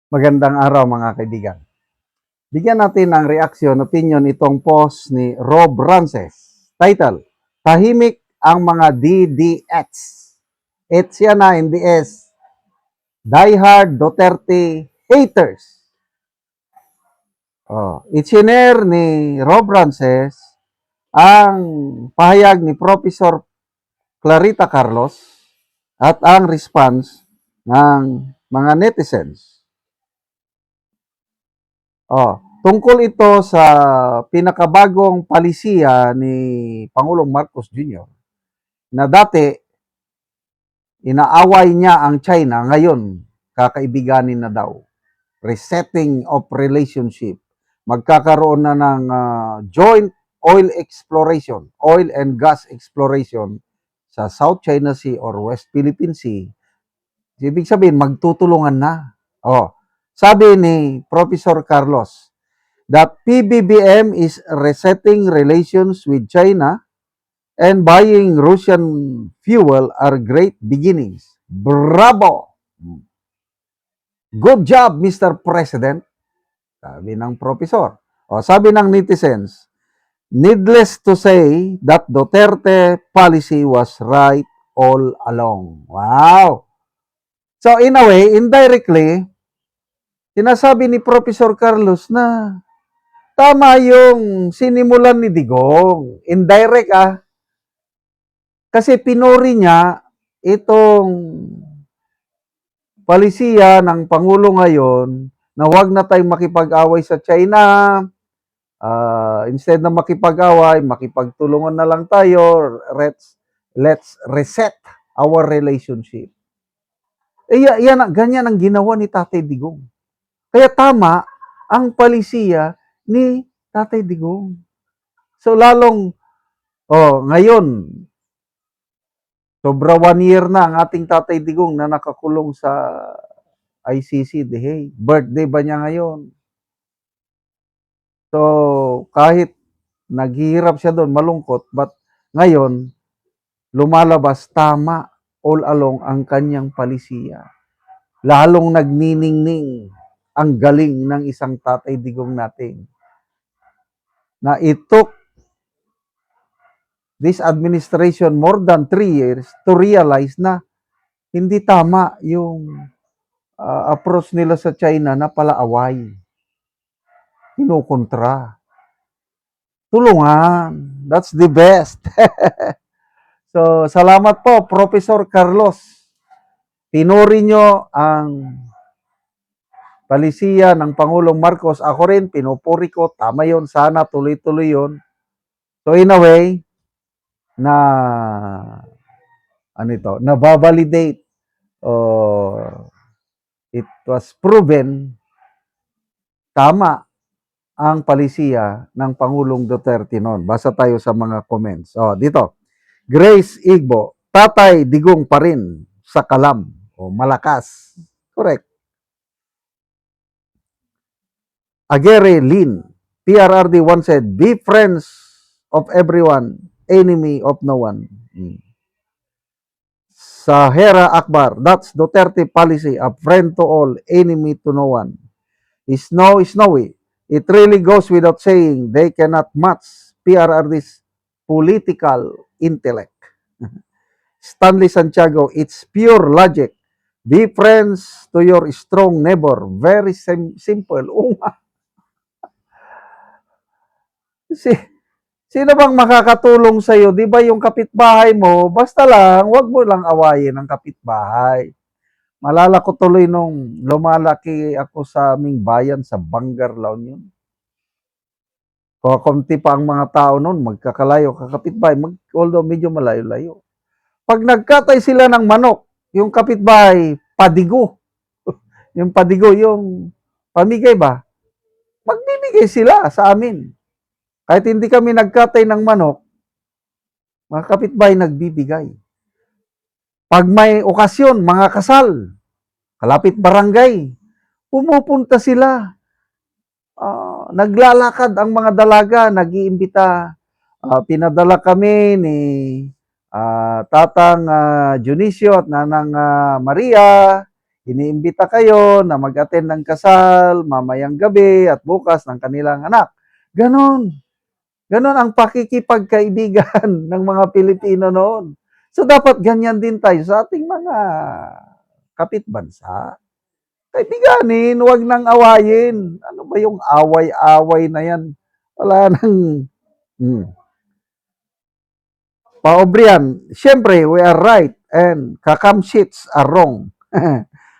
Magandang araw mga kaibigan. Bigyan natin ng reaksyon, opinion itong post ni Rob Rances. Title, Tahimik ang mga DDX. It's yan na, NDS. Diehard Duterte Haters. Ichiner ni Rob Rances ang pahayag ni Professor Clarita Carlos at ang response ng mga netizens. Tungkol ito sa pinakabagong palisiya ni Pangulong Marcos Jr. na dati inaaway niya ang China, ngayon kakaibiganin na daw. Resetting of relationship. Magkakaroon na ng joint oil exploration, oil and gas exploration sa South China Sea or West Philippine Sea. Ibig sabihin, magtutulungan na. Sabi ni Professor Carlos, that PBBM is resetting relations with China and buying Russian fuel are great beginnings. Bravo! Good job, Mr. President. Sabi ng professor. Sabi ng netizens, needless to say that Duterte policy was right all along. Wow! So in a way, indirectly, sinasabi ni Professor Carlos na tama yung sinimulan ni Digong. Indirect Kasi pinuri niya itong palisiya ng Pangulo ngayon na huwag na tayong makipag-away sa China. Instead na makipag-away, makipagtulungan na lang tayo. Let's reset our relationship. Ganyan ang ginawa ni Tatay Digong. Kaya tama ang palisiya ni Tatay Digong. So lalong, ngayon, sobra 1 year na ang ating Tatay Digong na nakakulong sa ICC. Hey, birthday ba niya ngayon? So, kahit naghihirap siya doon, malungkot, but ngayon, lumalabas tama all along ang kanyang palisiya. Lalong nagniningning ang galing ng isang Tatay Digong natin na it took this administration more than 3 years to realize na hindi tama yung approach nila sa China na palaaway. Kinukontra. Tulungan. That's the best. So, salamat po, Professor Carlos. Pinuri nyo ang palisiya ng Pangulong Marcos. Ako rin, pinupuri ko. Tama yun. Sana tuloy-tuloy yun. So, in a way, nababalidate. It was proven tama ang palisiya ng Pangulong Duterte noon. Basa tayo sa mga comments. Dito. Grace Igbo, Tatay Digong pa rin sa kalam o malakas. Correct. Agere Lin, PRRD once said, be friends of everyone, enemy of no one. Sahera Akbar, that's Duterte policy, a friend to all, enemy to no one. Snowy, it really goes without saying they cannot match PRRD's political intellect. Stanley Santiago, it's pure logic. Be friends to your strong neighbor. Very simple. Sino bang makakatulong sa iyo? 'Di ba yung kapitbahay mo, basta lang, wag mo lang awayin ang kapitbahay. Malala ko tuloy nung lumalaki ako sa aming bayan sa Bangar, La Union. Kakunti pa ang mga tao noon, magkakalayo, kakapitbahay, although medyo malayo-layo. Pag nagkatay sila ng manok, yung kapitbahay, padigo. Yung padigo, yung pamigay ba? Magbibigay sila sa amin. Kahit hindi kami nagkatay ng manok, mga kapitbahay nagbibigay. Pag may okasyon, mga kasal, kalapit barangay, pumupunta sila. Naglalakad ang mga dalaga, nag-iimbita. Pinadala kami ni Tatang Junicio at Nanang Maria. iniimbita kayo na mag-attend ng kasal mamayang gabi at bukas ng kanilang anak. Ganon. Ganon ang pakikipagkaibigan ng mga Pilipino noon. So dapat ganyan din tayo sa ating mga kapitbansa. Kaibiganin, huwag nang awayin. Ano ba yung away-away na yan? Wala nang... Paobrian, siyempre, we are right and kakamshits are wrong.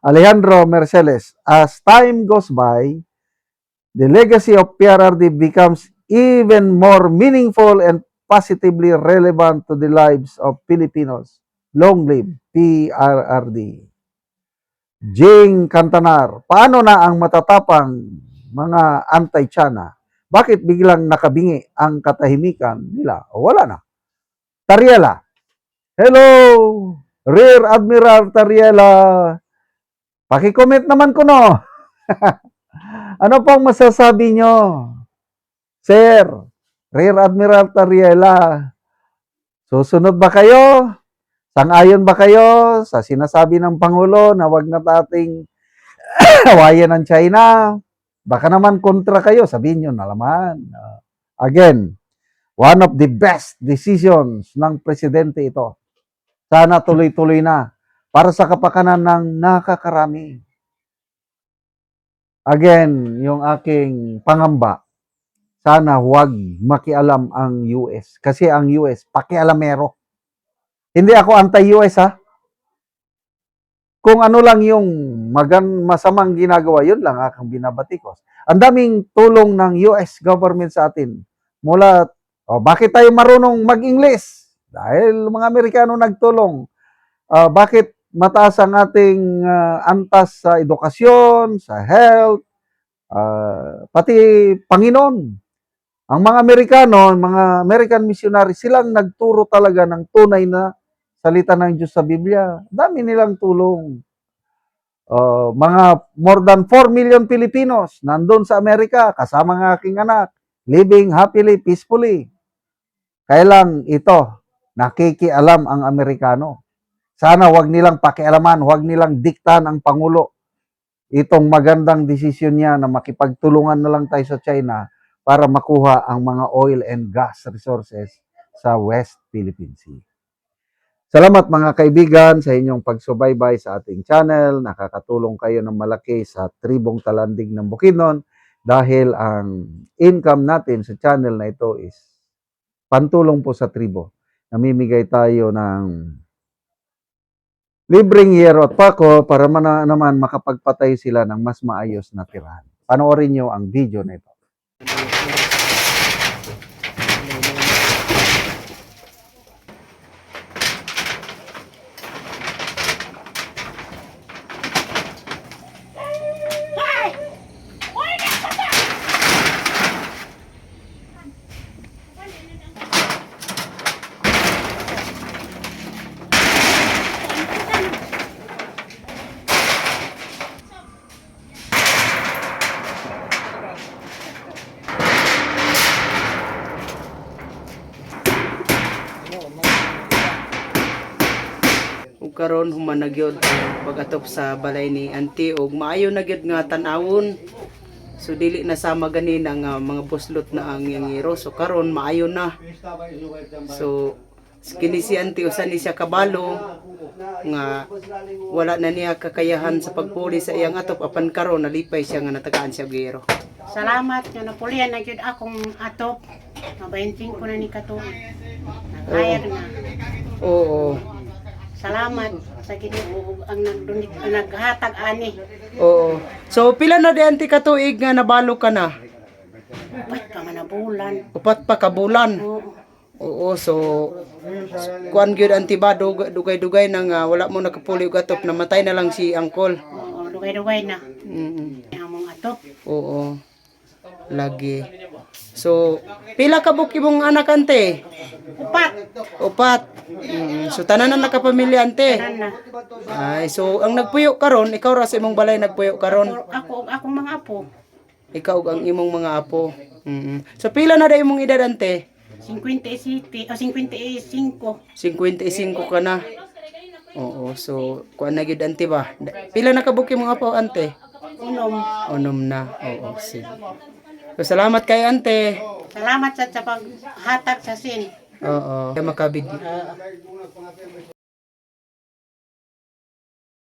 Alejandro Mercedes, as time goes by, the legacy of PRRD becomes even more meaningful and positively relevant to the lives of Filipinos. Long live PRRD. Jing Cantanar, paano na ang matatapang mga anti-China? Bakit biglang nakabingi ang katahimikan nila? O wala na. Tariela, hello! Rear Admiral Tariela, paki-comment naman ko no. Ano pong masasabi nyo? Sir, Rear Admiral Tariela, susunod ba kayo? Sang-ayon ba kayo sa sinasabi ng Pangulo na wag na nating awayan ng China? Baka naman kontra kayo, sabihin nyo na naman. Again, one of the best decisions ng presidente ito. Sana tuloy-tuloy na para sa kapakanan ng nakakarami. Again, yung aking pangamba, sana huwag makialam ang US. Kasi ang US, pakialamero. Hindi ako anti-US ha. Kung ano lang yung masamang ginagawa, yun lang akong binabatikos. Ang daming tulong ng US government sa atin. Mula, bakit tayo marunong mag-English? Dahil mga Amerikano nagtulong. Bakit mataas ang ating antas sa edukasyon, sa health, pati Panginoon. Ang mga Amerikano, mga American missionaries, silang nagturo talaga ng tunay na salita ng Diyos sa Biblia. Dami nilang tulong. Mga more than 4 million Filipinos nandun sa Amerika, kasama ng aking anak, living happily, peacefully. Kaya lang ito, nakikialam ang Amerikano. Sana wag nilang pakialaman, wag nilang diktahan ang Pangulo. Itong magandang desisyon niya na makipagtulungan na lang tayo sa China para makuha ang mga oil and gas resources sa West Philippine Sea. Salamat mga kaibigan sa inyong pagsubaybay sa ating channel. Nakakatulong kayo ng malaki sa Tribong Talandig ng Bukidnon dahil ang income natin sa channel na ito is pantulong po sa tribo. Namimigay tayo ng libreng yero at pako para naman makapagpatay sila ng mas maayos na tirahan. Panoorin nyo ang video na ito. Ug karon human na gyud pag-atop sa balay ni auntie ug maayo na gyud nga tan-awon. So dili na sama gani nga mga buslot na ang yangiro. So karon maayo na. So kini si auntie usa ni siya kabalo nga wala na niya kakayahan sa pagpuli sa iyang atop apan karon nalipay siya nga natagaan siya giro. Salamat nga napulian na gyud akong atop. Mabayenting ko na ni katuig. Nag-hire na. Oo. Salamat sa Ginoo ang naghatag ani. Oo. So pila na di auntie ka tuig nga nabalo ka na? Upat pa man na bulan. Upat pa ka bulan. Oo. Oo, so kuan gyud auntie ba dugay-dugay nang wala mo nakapuli og atop namatay na lang si uncle. Oo, dugay-dugay na. Among atop. Oo. Lagi. So pila ka buki mong anak ante? Upat. Upat. So tanan na nakapamilya ante. Tanan na. Ay, so ang nagpuyo karon, ikaw ra sa imong balay nagpuyo karon. Ako ug akong mga apo. Ikaw ug ang imong mga apo. So pila na da imong edad ante? 57 o 55. 55 ka na. Oo, so kuan na gyud ante ba? Pila na ka book yung mga po ante? Unom. Unom na. Oo, sige. So, salamat kay ante. Salamat sa paghatag sa sin. Oo. Kaya makabid.